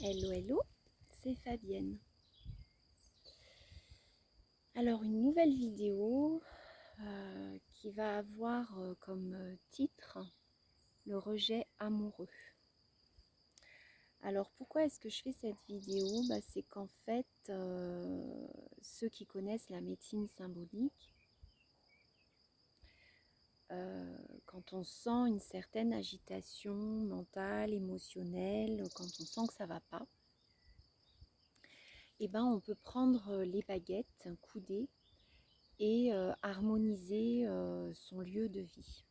Hello, hello, c'est Fabienne. Alors, une nouvelle vidéo qui va avoir comme titre le rejet amoureux. Alors, pourquoi est-ce que je fais cette vidéo? C'est qu'en fait, ceux qui connaissent la médecine symbolique, quand on sent une certaine agitation mentale, émotionnelle, quand on sent que ça ne va pas, on peut prendre les baguettes coudées et harmoniser son lieu de vie.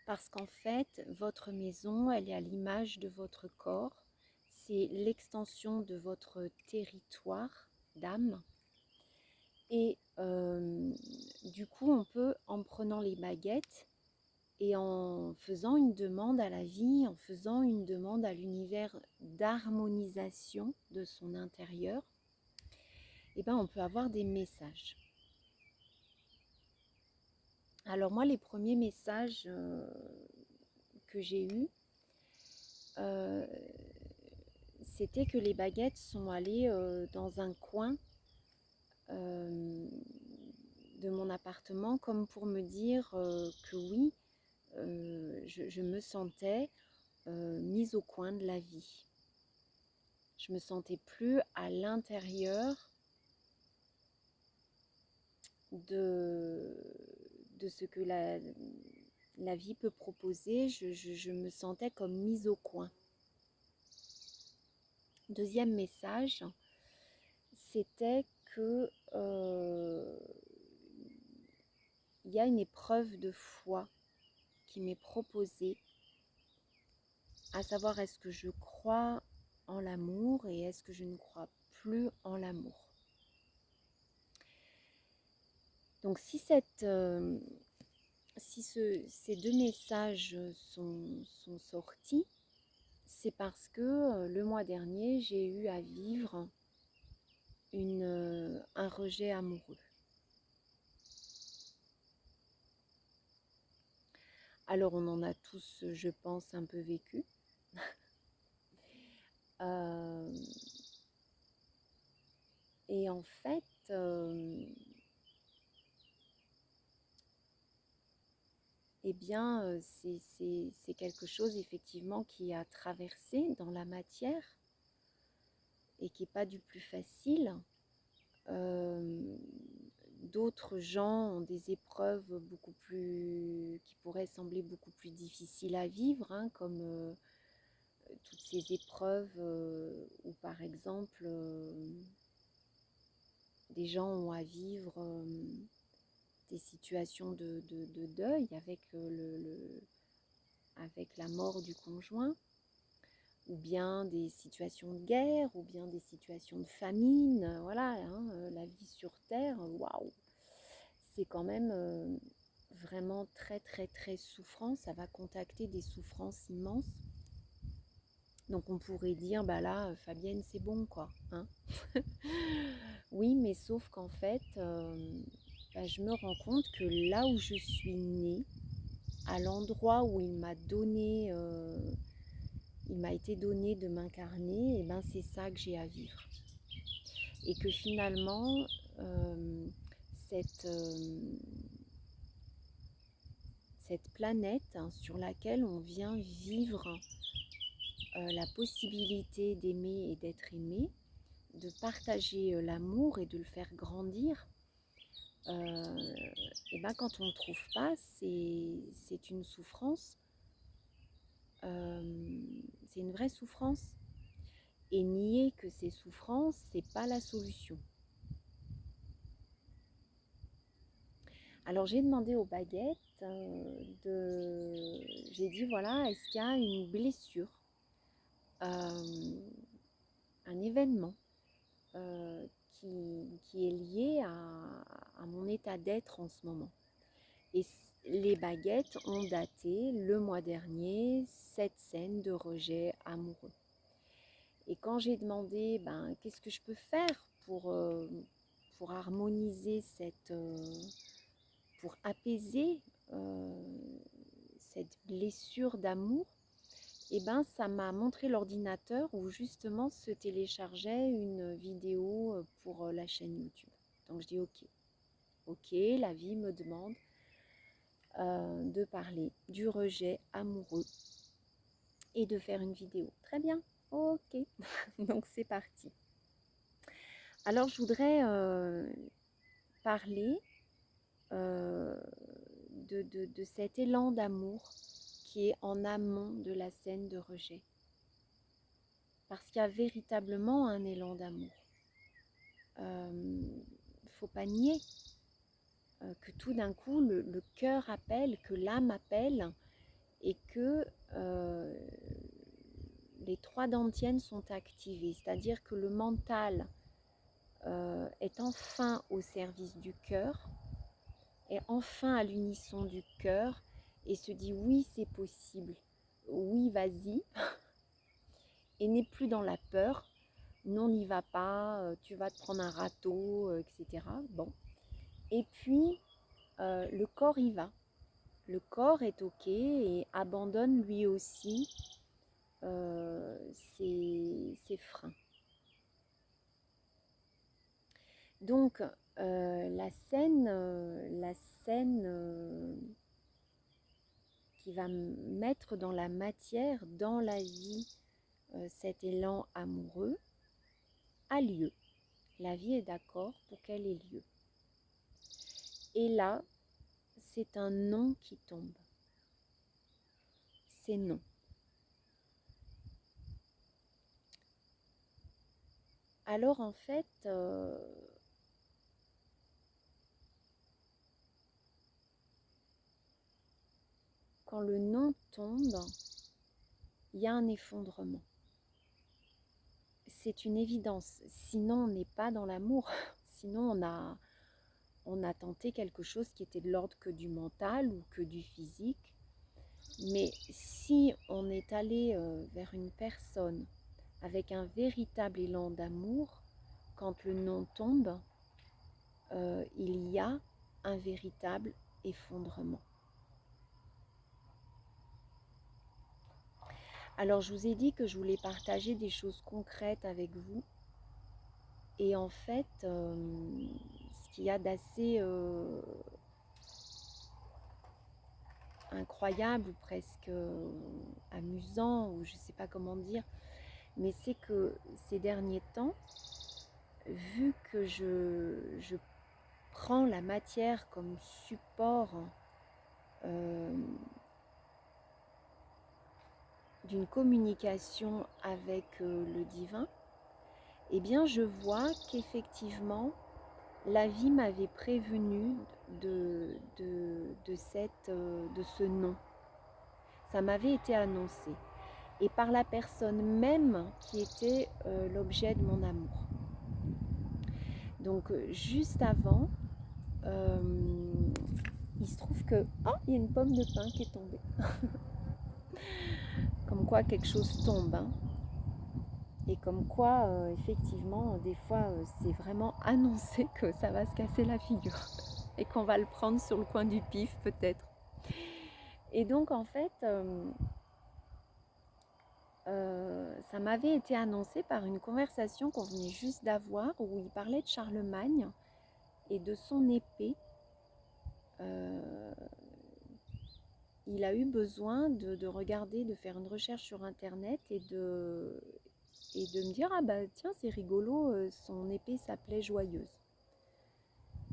Parce qu'en fait, votre maison, elle est à l'image de votre corps. C'est l'extension de votre territoire d'âme. Et du coup, on peut, en prenant les baguettes et en faisant une demande à la vie, en faisant une demande à l'univers d'harmonisation de son intérieur, on peut avoir des messages. Alors moi, les premiers messages que j'ai eus, c'était que les baguettes sont allées dans un coin de mon appartement, comme pour me dire que oui, je me sentais mise au coin de la vie. Je me sentais plus à l'intérieur de ce que la vie peut proposer. Je me sentais comme mise au coin. Deuxième message, c'était que il y a une épreuve de foi qui m'est proposée, à savoir est-ce que je crois en l'amour et est-ce que je ne crois plus en l'amour. Donc si ces deux messages sont sortis, c'est parce que le mois dernier, j'ai eu à vivre un rejet amoureux. Alors on en a tous, je pense, un peu vécu. Et en fait, c'est quelque chose effectivement qui a traversé dans la matière et qui n'est pas du plus facile. D'autres gens ont des épreuves qui pourraient sembler beaucoup plus difficiles à vivre, comme toutes ces épreuves où par exemple des gens ont à vivre des situations de deuil avec la mort du conjoint, ou bien des situations de guerre, ou bien des situations de famine. Voilà, la vie sur Terre, waouh, c'est quand même vraiment très très très souffrant. Ça va contacter des souffrances immenses. Donc on pourrait dire, là, Fabienne, c'est bon, quoi. Oui, mais sauf qu'en fait, je me rends compte que là où je suis née, à l'endroit où il m'a été donné de m'incarner, c'est ça que j'ai à vivre. Et que finalement, cette planète sur laquelle on vient vivre la possibilité d'aimer et d'être aimé, de partager l'amour et de le faire grandir, quand on ne le trouve pas, c'est une souffrance, c'est une vraie souffrance. Et nier que ces souffrances, c'est pas la solution. Alors j'ai demandé aux baguettes, j'ai dit voilà, est-ce qu'il y a une blessure, un événement qui est lié à mon état d'être en ce moment. Et les baguettes ont daté le mois dernier cette scène de rejet amoureux. Et quand j'ai demandé qu'est-ce que je peux faire pour harmoniser pour apaiser cette blessure d'amour, et ben ça m'a montré l'ordinateur où justement se téléchargeait une vidéo pour la chaîne YouTube. Donc je dis ok, la vie me demande de parler du rejet amoureux et de faire une vidéo. Très bien, ok, donc c'est parti. Alors je voudrais parler de cet élan d'amour qui est en amont de la scène de rejet. Parce qu'il y a véritablement un élan d'amour. Faut pas nier que tout d'un coup le cœur appelle, que l'âme appelle et que les trois dantiennes sont activées. C'est-à-dire que le mental est enfin au service du cœur, est enfin à l'unisson du cœur et se dit oui c'est possible, oui vas-y, et n'est plus dans la peur, non n'y va pas, tu vas te prendre un râteau, etc. Bon. Et puis le corps y va, le corps est ok et abandonne lui aussi ses freins. Donc la scène qui va mettre dans la matière, dans la vie, cet élan amoureux a lieu. La vie est d'accord pour qu'elle ait lieu. Et là, c'est un non qui tombe. C'est non. Alors en fait, quand le non tombe, il y a un effondrement. C'est une évidence. Sinon, on n'est pas dans l'amour. Sinon, on a tenté quelque chose qui était de l'ordre que du mental ou que du physique. Mais si on est allé vers une personne avec un véritable élan d'amour, quand le non tombe, il y a un véritable effondrement. Alors je vous ai dit que je voulais partager des choses concrètes avec vous. Et en fait, ce qu'il y a d'assez incroyable ou presque amusant, ou je ne sais pas comment dire, mais c'est que ces derniers temps, vu que je prends la matière comme support d'une communication avec le divin, eh bien je vois qu'effectivement la vie m'avait prévenu de ce non. Ça m'avait été annoncé. Et par la personne même qui était l'objet de mon amour. Donc juste avant, il se trouve que... Oh, il y a une pomme de pin qui est tombée. Comme quoi quelque chose tombe. Hein. Et comme quoi, effectivement, des fois, c'est vraiment annoncé que ça va se casser la figure. Et qu'on va le prendre sur le coin du pif, peut-être. Et donc, en fait, ça m'avait été annoncé par une conversation qu'on venait juste d'avoir où il parlait de Charlemagne et de son épée. Il a eu besoin de regarder, de faire une recherche sur internet et de me dire ah bah tiens c'est rigolo, son épée s'appelait Joyeuse.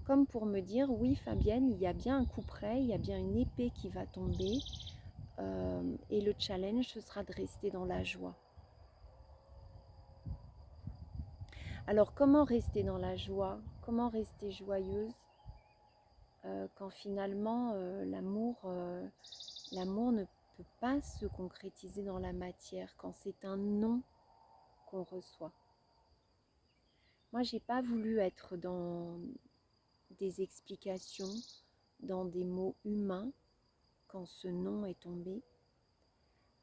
Comme pour me dire oui Fabienne, il y a bien un coup près, il y a bien une épée qui va tomber et le challenge ce sera de rester dans la joie. Alors comment rester dans la joie? Comment rester joyeuse quand finalement l'amour ne peut pas se concrétiser dans la matière, quand c'est un non qu'on reçoit. Moi, j'ai pas voulu être dans des explications, dans des mots humains, quand ce non est tombé,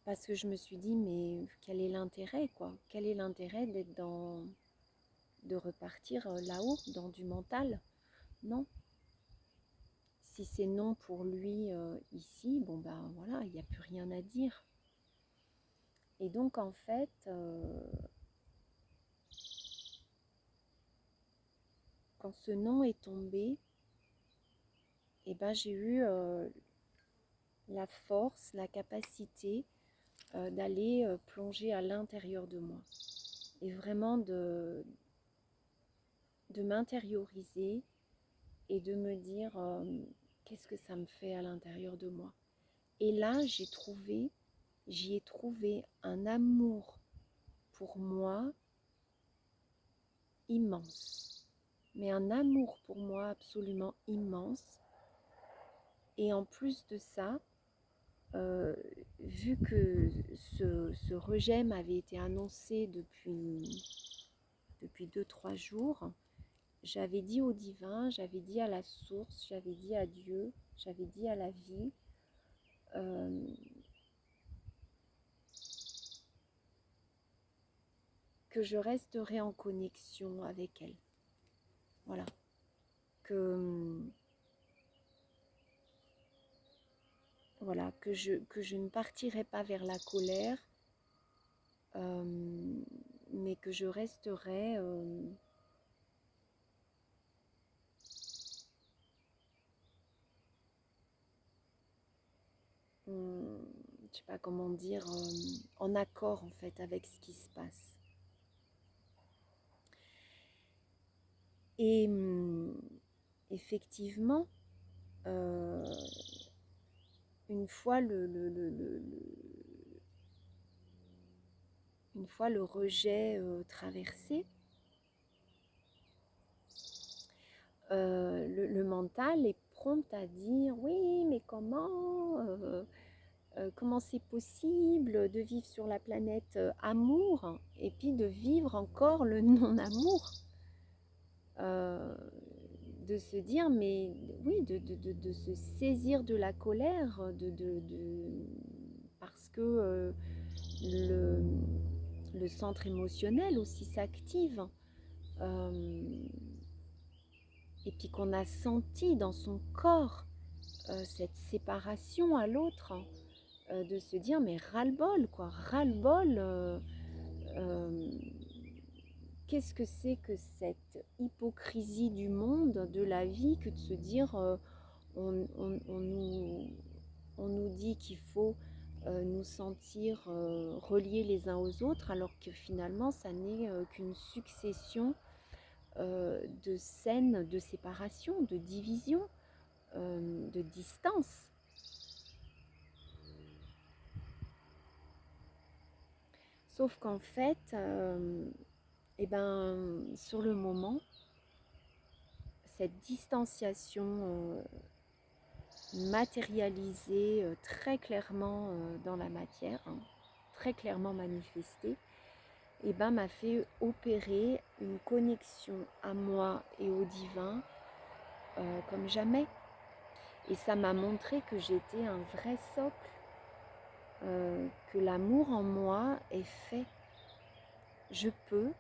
parce que je me suis dit, mais quel est l'intérêt, quoi? Quel est l'intérêt d'être de repartir là-haut, dans du mental? Non. Si c'est non pour lui ici, bon ben voilà, il n'y a plus rien à dire. Et donc en fait, quand ce non est tombé, eh ben, j'ai eu la force, la capacité d'aller plonger à l'intérieur de moi et vraiment de m'intérioriser et de me dire qu'est-ce que ça me fait à l'intérieur de moi. Et là, j'y ai trouvé un amour pour moi immense, mais un amour pour moi absolument immense. Et en plus de ça, vu que ce rejet m'avait été annoncé depuis 2-3 jours, j'avais dit au divin, j'avais dit à la source, j'avais dit à Dieu, j'avais dit à la vie, euh, que je resterai en connexion avec elle. Voilà. Voilà, que je ne partirai pas vers la colère, mais que je resterai je sais pas comment dire, en accord en fait avec ce qui se passe. Et effectivement, une fois une fois le rejet traversé, le mental est prompt à dire oui, mais comment c'est possible de vivre sur la planète amour et puis de vivre encore le non-amour, de se dire mais oui, de se saisir de la colère, parce que le centre émotionnel aussi s'active, et puis qu'on a senti dans son corps cette séparation à l'autre, de se dire mais ras-le-bol quoi, ras-le-bol, qu'est-ce que c'est que cette hypocrisie du monde, de la vie, que de se dire on nous dit qu'il faut nous sentir reliés les uns aux autres, alors que finalement ça n'est qu'une succession de scènes de séparation, de division, de distance. Sauf qu'en fait, eh ben, sur le moment, cette distanciation matérialisée très clairement dans la matière, hein, très clairement manifestée, eh ben, m'a fait opérer une connexion à moi et au divin comme jamais. Et ça m'a montré que j'étais un vrai socle, que l'amour en moi est fait. Je peux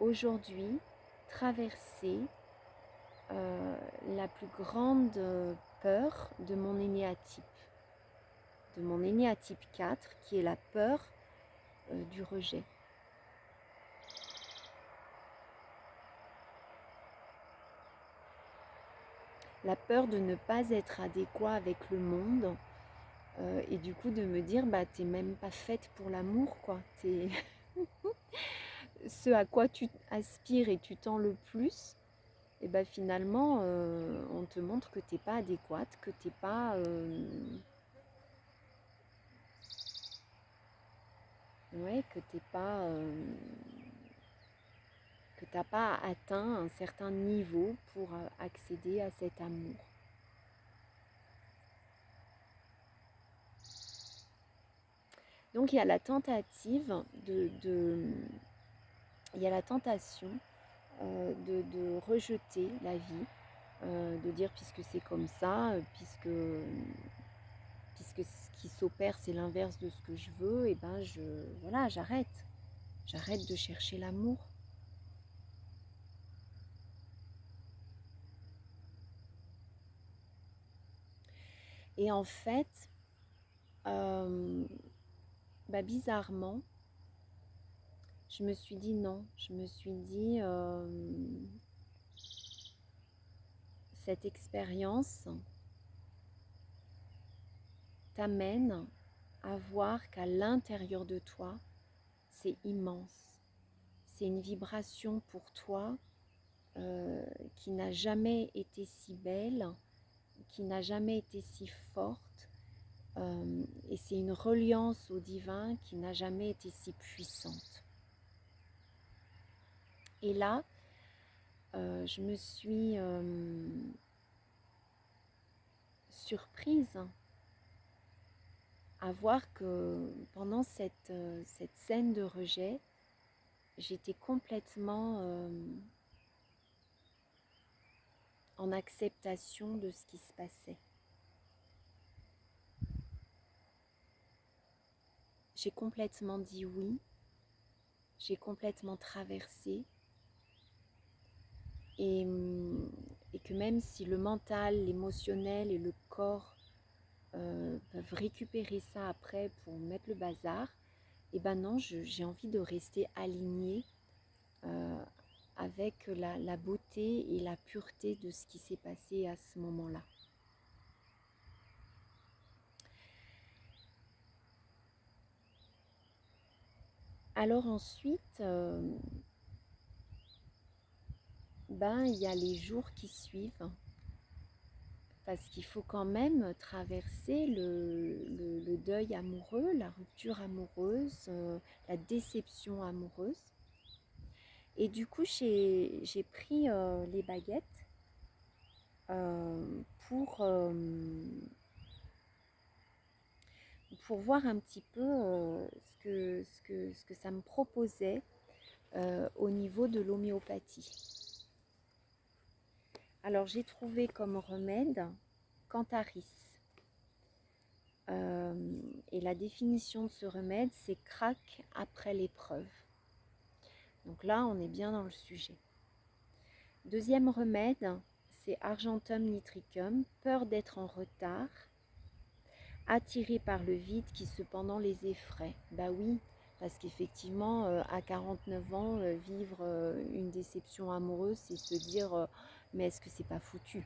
aujourd'hui traverser la plus grande peur de mon énéatype, de mon énéatype 4, qui est la peur du rejet. La peur de ne pas être adéquat avec le monde, et du coup de me dire bah t'es même pas faite pour l'amour quoi, t'es ce à quoi tu aspires et tu tends le plus, et bah finalement on te montre que t'es pas adéquate, que t'es pas ouais, que t'es pas que t'as pas atteint un certain niveau pour accéder à cet amour. Donc il y a la tentative il y a la tentation de rejeter la vie, de dire puisque c'est comme ça, puisque ce qui s'opère c'est l'inverse de ce que je veux, et ben voilà, j'arrête de chercher l'amour. Et en fait, bah, bizarrement, je me suis dit non. Je me suis dit, cette expérience t'amène à voir qu'à l'intérieur de toi, c'est immense. C'est une vibration pour toi qui n'a jamais été si belle, qui n'a jamais été si forte. Et c'est une reliance au divin qui n'a jamais été si puissante. Et là, je me suis surprise à voir que pendant cette scène de rejet, j'étais complètement en acceptation de ce qui se passait. J'ai complètement dit oui, j'ai complètement traversé et que même si le mental, l'émotionnel et le corps peuvent récupérer ça après pour mettre le bazar, et ben non, j'ai envie de rester alignée avec la beauté et la pureté de ce qui s'est passé à ce moment-là. Alors ensuite, il y a les jours qui suivent, parce qu'il faut quand même traverser le deuil amoureux, la rupture amoureuse, la déception amoureuse. Et du coup, j'ai pris les baguettes pour voir un petit peu ce que ça me proposait au niveau de l'homéopathie. Alors j'ai trouvé comme remède Cantharis. Et la définition de ce remède, c'est craque après l'épreuve. Donc là, on est bien dans le sujet. Deuxième remède, c'est Argentum nitricum, peur d'être en retard, attiré par le vide qui cependant les effraie. Bah oui, parce qu'effectivement, à 49 ans, vivre une déception amoureuse, c'est se dire mais est-ce que c'est pas foutu?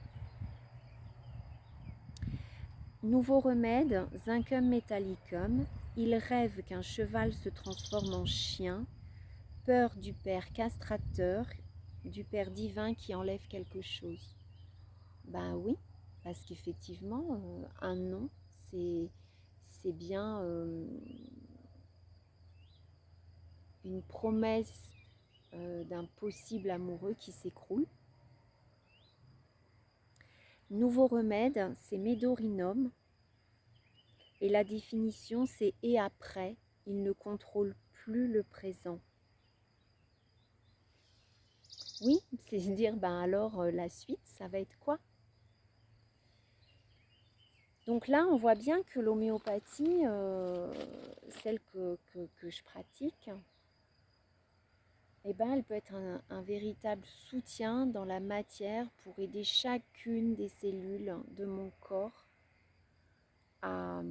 Nouveau remède, Zincum metallicum. Il rêve qu'un cheval se transforme en chien. Peur du père castrateur, du père divin qui enlève quelque chose. Ben oui, parce qu'effectivement, un non, c'est bien une promesse d'un possible amoureux qui s'écroule. Nouveau remède, c'est Médorinum. Et la définition, c'est « et après, il ne contrôle plus le présent ». Oui, c'est se dire, alors la suite, ça va être quoi? Donc là, on voit bien que l'homéopathie, celle que je pratique, elle peut être un véritable soutien dans la matière pour aider chacune des cellules de mon corps à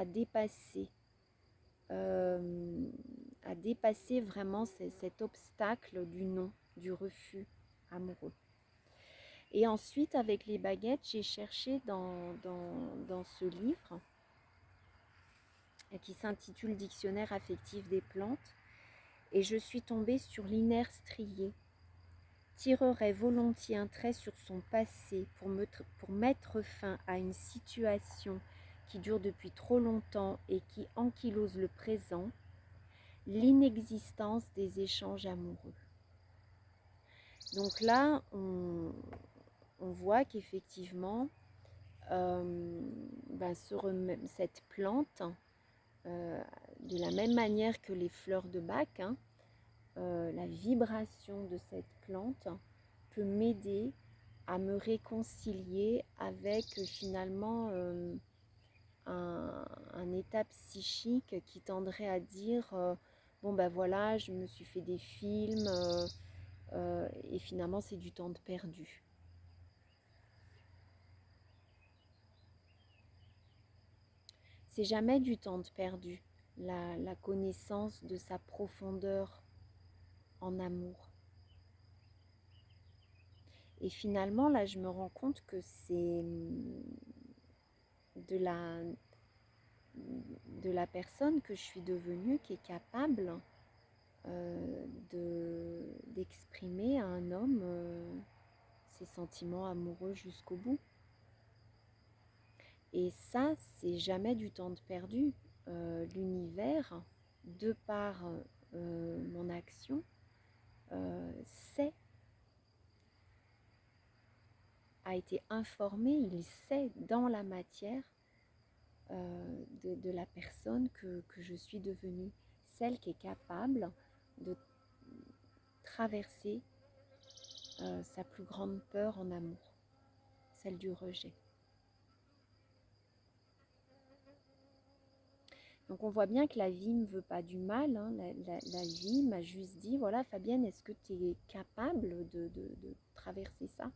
dépasser, vraiment cet obstacle du non, du refus amoureux. Et ensuite, avec les baguettes, j'ai cherché dans ce livre qui s'intitule Dictionnaire affectif des plantes, et je suis tombée sur l'iner strié. Tirerait volontiers un trait sur son passé pour mettre fin à une situation qui dure depuis trop longtemps et qui ankylose le présent, l'inexistence des échanges amoureux. Donc là, on voit qu'effectivement, cette plante, de la même manière que les fleurs de Bach, la vibration de cette plante peut m'aider à me réconcilier avec finalement un état psychique qui tendrait à dire voilà, je me suis fait des films et finalement c'est du temps de perdu. C'est jamais du temps de perdu. la connaissance de sa profondeur en amour. Et finalement, là, je me rends compte que c'est de la personne que je suis devenue qui est capable d'exprimer à un homme ses sentiments amoureux jusqu'au bout. Et ça, c'est jamais du temps de perdu. L'univers, de par mon action, sait, a été informé, il sait dans la matière de la personne que je suis devenue, celle qui est capable de traverser sa plus grande peur en amour, celle du rejet. Donc on voit bien que la vie ne veut pas du mal, hein. La vie m'a juste dit, voilà Fabienne, est-ce que tu es capable de traverser ça?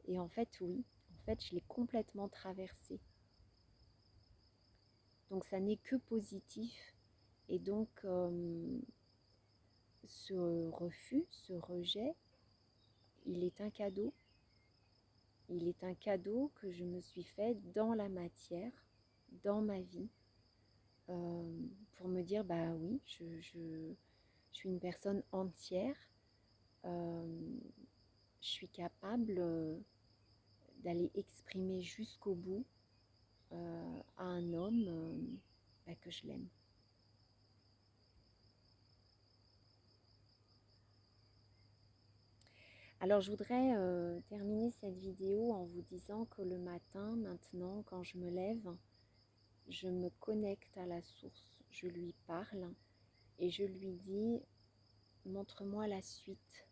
Et en fait oui, en fait je l'ai complètement traversé. Donc ça n'est que positif. Et donc ce refus, ce rejet, il est un cadeau. Il est un cadeau que je me suis fait dans la matière, dans ma vie, pour me dire, bah oui, je suis une personne entière, je suis capable d'aller exprimer jusqu'au bout à un homme que je l'aime. Alors je voudrais terminer cette vidéo en vous disant que le matin, maintenant, quand je me lève, je me connecte à la source, je lui parle et je lui dis, montre-moi la suite,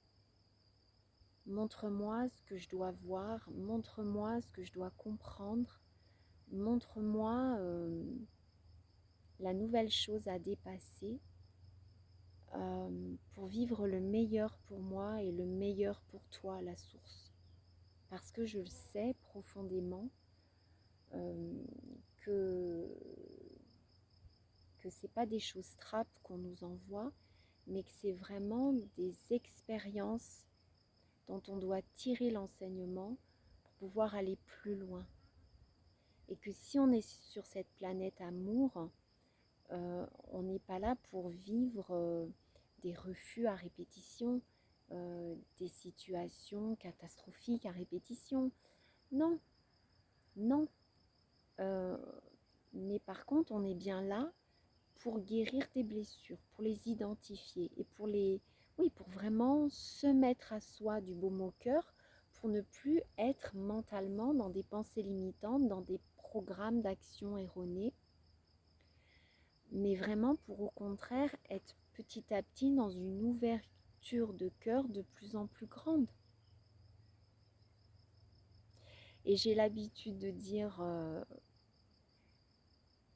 montre-moi ce que je dois voir, montre-moi ce que je dois comprendre, montre-moi la nouvelle chose à dépasser pour vivre le meilleur pour moi et le meilleur pour toi, la source. Parce que je le sais profondément que ce n'est pas des choses trappes qu'on nous envoie, mais que c'est vraiment des expériences dont on doit tirer l'enseignement pour pouvoir aller plus loin. Et que si on est sur cette planète amour, on n'est pas là pour vivre des refus à répétition, des situations catastrophiques à répétition. Non, non. Mais par contre, on est bien là pour guérir tes blessures, pour les identifier et pour vraiment se mettre à soi du baume au cœur, pour ne plus être mentalement dans des pensées limitantes, dans des programmes d'action erronés, mais vraiment pour au contraire être petit à petit dans une ouverture de cœur de plus en plus grande. Et j'ai l'habitude de dire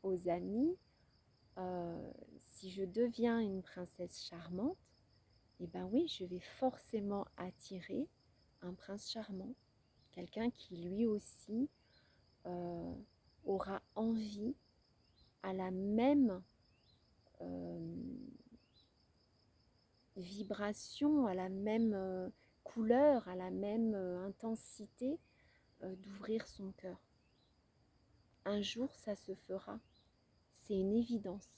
aux amis, si je deviens une princesse charmante, eh ben oui, je vais forcément attirer un prince charmant, quelqu'un qui lui aussi aura envie à la même vibration, à la même couleur, à la même intensité d'ouvrir son cœur. Un jour, ça se fera. C'est une évidence.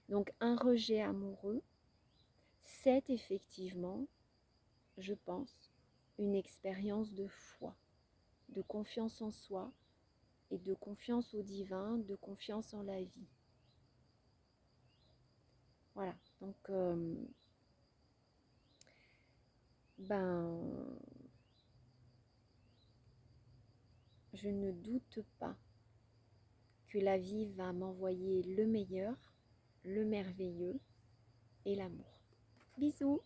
Donc, un rejet amoureux, c'est effectivement, je pense, une expérience de foi, de confiance en soi et de confiance au divin, de confiance en la vie. Voilà, donc je ne doute pas que la vie va m'envoyer le meilleur, le merveilleux et l'amour. Bisous!